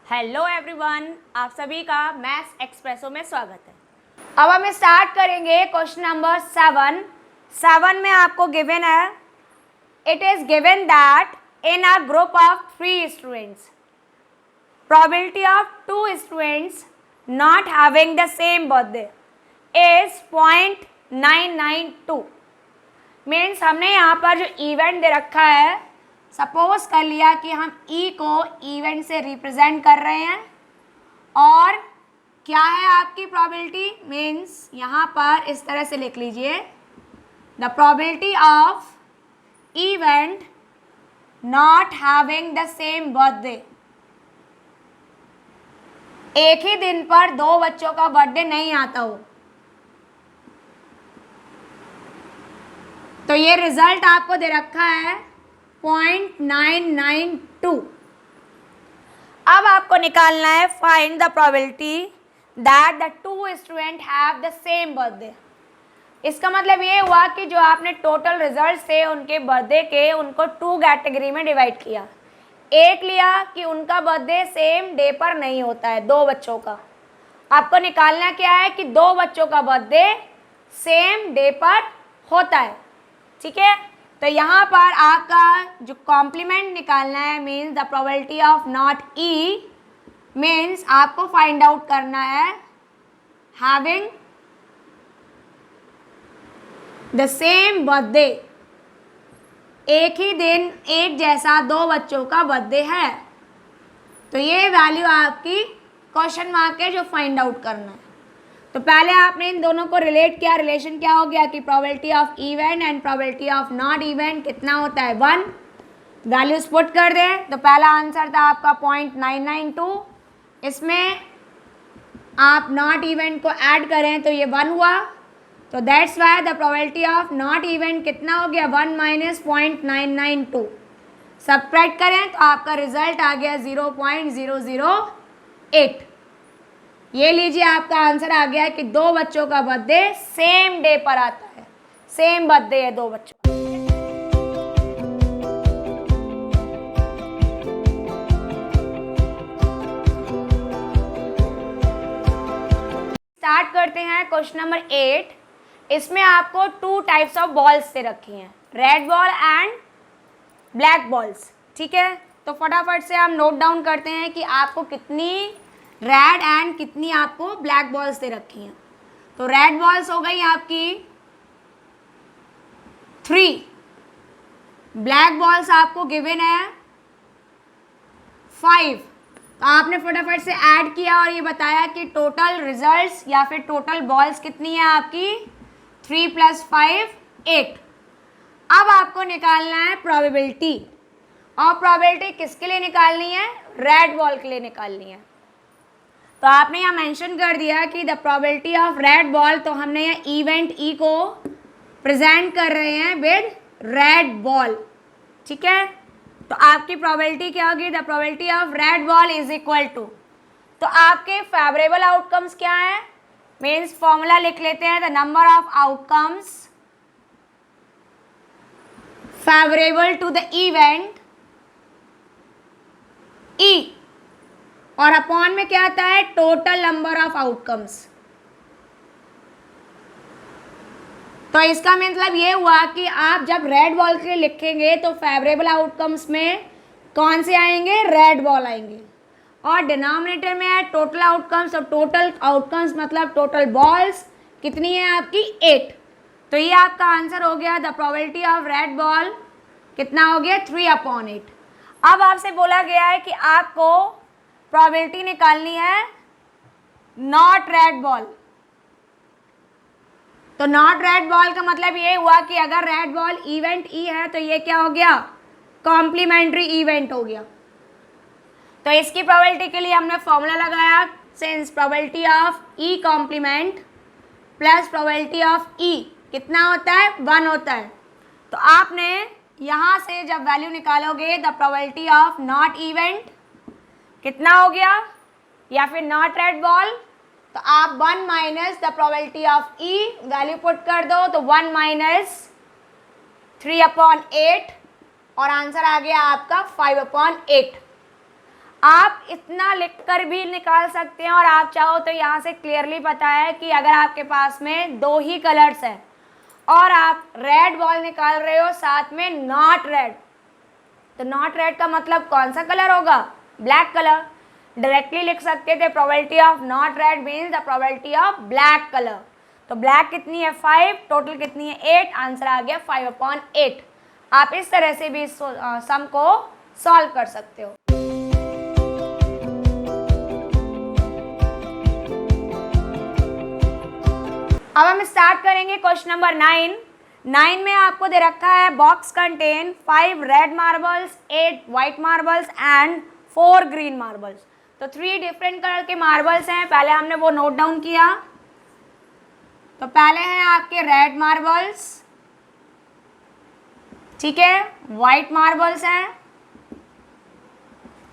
Hello everyone, आप सभी का मैथ्स एक्सप्रेसो में स्वागत है। अब हम स्टार्ट करेंगे क्वेश्चन नंबर 7 में आपको गिवन है, it is given that in a group of 3 students probability of 2 students not having the same birthday is 0.992। Means हमने यहाँ पर जो इवेंट दे रखा है, सपोज कर लिया कि हम ई को इवेंट से रिप्रेजेंट कर रहे हैं और क्या है आपकी प्रोबेबिलिटी, मीन्स यहाँ पर इस तरह से लिख लीजिए, the probability of event not having the same birthday. एक ही दिन पर 2 बच्चों का बर्थडे नहीं आता हो, तो ये रिजल्ट आपको दे रखा है 0.992। अब आपको निकालना है find the probability that the 2 student have the same birthday. इसका मतलब ये हुआ कि जो आपने टोटल रिजल्ट थे उनके बर्थडे के, उनको 2 कैटेगरी में डिवाइड किया। एक लिया कि उनका बर्थडे सेम डे पर नहीं होता है, 2 बच्चों का। आपको निकालना क्या है कि 2 बच्चों का बर्थडे सेम डे पर होता है, ठीक है। तो यहाँ पर आपका जो कॉम्प्लीमेंट निकालना है, means the probability of not E, means आपको फाइंड आउट करना है हैविंग द सेम बर्थडे। एक ही दिन एक जैसा 2 बच्चों का बर्थडे है, तो ये वैल्यू आपकी क्वेश्चन मार्क है जो फाइंड आउट करना है। तो पहले आपने इन दोनों को रिलेट किया, रिलेशन क्या हो गया कि probability of event and probability of not event कितना होता है, 1। वैल्यूज पुट कर दें, तो पहला आंसर था आपका 0.992। इसमें आप नॉट इवेंट को ऐड करें तो ये 1 हुआ, तो that's why the probability of not event कितना हो गया, 1 माइनस 0.992। सबट्रैक्ट करें तो आपका रिजल्ट आ गया 0.008। ये लीजिए आपका आंसर आ गया कि 2 बच्चों का बर्थडे सेम डे पर आता है, सेम बर्थडे है 2 बच्चों। स्टार्ट करते हैं क्वेश्चन नंबर 8। इसमें आपको 2 टाइप्स ऑफ बॉल्स से रखी हैं, red ball and black balls, ठीक है। तो फटाफट से हम नोट डाउन करते हैं कि आपको कितनी रेड एंड कितनी आपको ब्लैक बॉल्स दे रखी हैं। तो रेड बॉल्स हो गई आपकी 3, ब्लैक बॉल्स आपको गिवन है 5। तो आपने फटाफट से ऐड किया और ये बताया कि टोटल रिजल्ट्स या फिर टोटल बॉल्स कितनी है आपकी, 3 + 5 8। अब आपको निकालना है प्रोबेबिलिटी, और प्रोबेबिलिटी किसके लिए निकालनी है, रेड बॉल के लिए निकालनी है। तो आपने यहाँ मेंशन कर दिया कि the probability of red ball, तो हमने यहाँ इवेंट ई को प्रेजेंट कर रहे हैं विद रेड बॉल, ठीक है। तो आपकी प्रोबेबिलिटी क्या होगी, the probability of red ball is equal to, तो आपके फेवरेबल आउटकम्स क्या है, मीन्स फॉर्मूला लिख लेते हैं, the number of outcomes favourable to the event E, और अपॉन में क्या आता है, टोटल नंबर ऑफ आउटकम्स। तो इसका मतलब ये हुआ कि आप जब रेड बॉल के लिए लिखेंगे तो फेवरेबल आउटकम्स में कौन से आएंगे, रेड बॉल आएंगे, और डिनोमिनेटर में है टोटल आउटकम्स, और टोटल आउटकम्स मतलब टोटल बॉल्स कितनी है आपकी, 8। तो ये आपका आंसर हो गया, the probability of red ball कितना हो गया, 3/8। अब आपसे बोला गया है कि आपको प्रोबेबिलिटी निकालनी है नॉट रेड बॉल। तो नॉट रेड बॉल का मतलब ये हुआ कि अगर रेड बॉल इवेंट ई है तो ये क्या हो गया, कॉम्प्लीमेंट्री इवेंट हो गया। तो इसकी प्रोबेबिलिटी के लिए हमने फॉर्मूला लगाया, since probability of E complement plus probability of E कितना होता है, 1 होता है। तो आपने यहाँ से जब वैल्यू निकालोगे, the probability of not event कितना हो गया, या फिर नॉट रेड बॉल, तो आप 1 minus the probability of E value put कर दो, तो 1 माइनस 3/8, और आंसर आ गया आपका 5/8। आप इतना लिखकर भी निकाल सकते हैं, और आप चाहो तो यहाँ से क्लियरली पता है कि अगर आपके पास में 2 ही कलर्स हैं और आप रेड बॉल निकाल रहे हो साथ में नॉट रेड, तो नॉट रेड का मतलब कौन सा कलर होगा? Black colour. डायरेक्टली लिख सकते थे probability of not red means the probability of black colour. तो ब्लैक कितनी है? 5, टोटल कितनी है? 8, आंसर आ गया 5/8। आप इस तरह से भी सम को सॉल्व कर सकते हो। अब हम स्टार्ट करेंगे क्वेश्चन नंबर 9। 9 में आपको दे रखा है box contain 5 red marbles, 8 white marbles and 4 green marbles. तो 3 डिफरेंट कलर के मार्बल्स हैं, पहले हमने वो नोट डाउन किया। तो पहले हैं आपके रेड मार्बल्स, ठीक है, वाइट मार्बल्स हैं,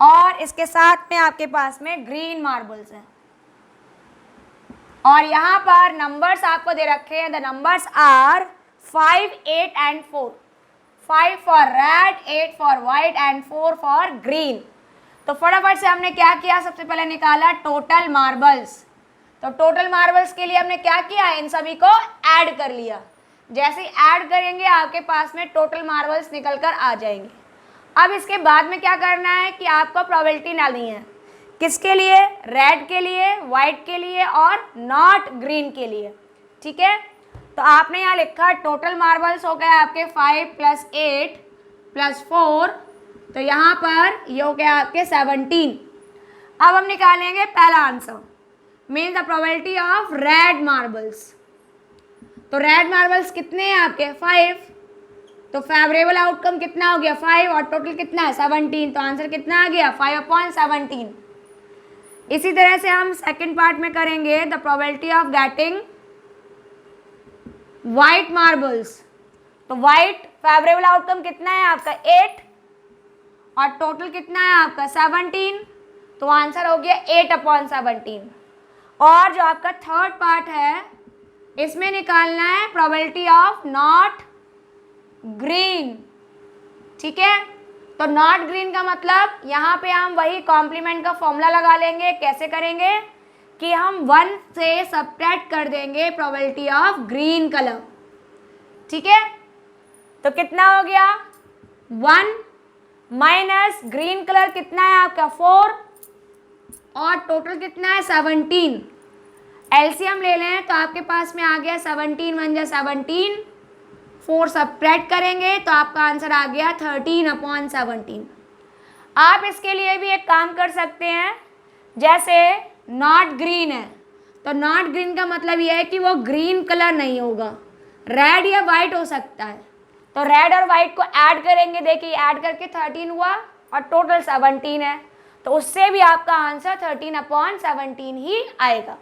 और इसके साथ में आपके पास में ग्रीन मार्बल्स हैं। और यहाँ पर नंबर्स आपको दे रखे हैं, the numbers are 5, 8 and 4। 5 for red, 8 for white and 4 for green. तो फटाफट से हमने क्या किया? सबसे पहले निकाला टोटल मार्बल्स। तो टोटल मार्बल्स के लिए हमने क्या किया? इन सभी को ऐड कर लिया। जैसे ही ऐड करेंगे आपके पास में टोटल मार्बल्स निकल कर आ जाएंगे। अब इसके बाद में क्या करना है कि आपको प्रोबेबिलिटी डालनी है। किसके लिए? रेड के लिए, वाइट के लिए और नॉट ग्रीन के लिए, ठीक है। तो आपने यहाँ लिखा टोटल मार्बल्स हो गए आपके 5 + 8 + 4, तो यहाँ पर ये हो गया आपके 17। अब हम निकालेंगे पहला answer, means the probability of red marbles. तो रेड मार्बल्स कितने हैं आपके? 5। तो फेवरेबल आउटकम कितना हो गया? 5, और टोटल कितना है? 17। तो आंसर कितना आ गया? 5/17। इसी तरह से हम सेकंड पार्ट में करेंगे, the probability of getting white marbles. तो वाइट फेवरेबल आउटकम कितना है आपका? 8, और टोटल कितना है आपका? 17। तो आंसर हो गया 8/17। और जो आपका थर्ड पार्ट है, इसमें निकालना है प्रोबेबिलिटी ऑफ नॉट ग्रीन, ठीक है। तो नॉट ग्रीन का मतलब यहाँ पे हम वही कॉम्प्लीमेंट का फॉर्मूला लगा लेंगे। कैसे करेंगे कि हम 1 से सब्ट्रैक्ट कर देंगे प्रोबेबिलिटी ऑफ ग्रीन कलर, ठीक है। तो कितना हो गया? 1 माइनस ग्रीन कलर कितना है आपका? 4, और टोटल कितना है? 17। एलसीएम ले लें तो आपके पास में आ गया 17 × 17, 4 सब्ट्रैक्ट करेंगे तो आपका आंसर आ गया 13/17। आप इसके लिए भी एक काम कर सकते हैं, जैसे नॉट ग्रीन है, तो नॉट ग्रीन का मतलब यह है कि वो ग्रीन कलर नहीं होगा, रेड या वाइट हो सकता है। तो रेड और वाइट को ऐड करेंगे, देखिए ऐड करके 13 हुआ और टोटल 17 है, तो उससे भी आपका आंसर 13/17 ही आएगा।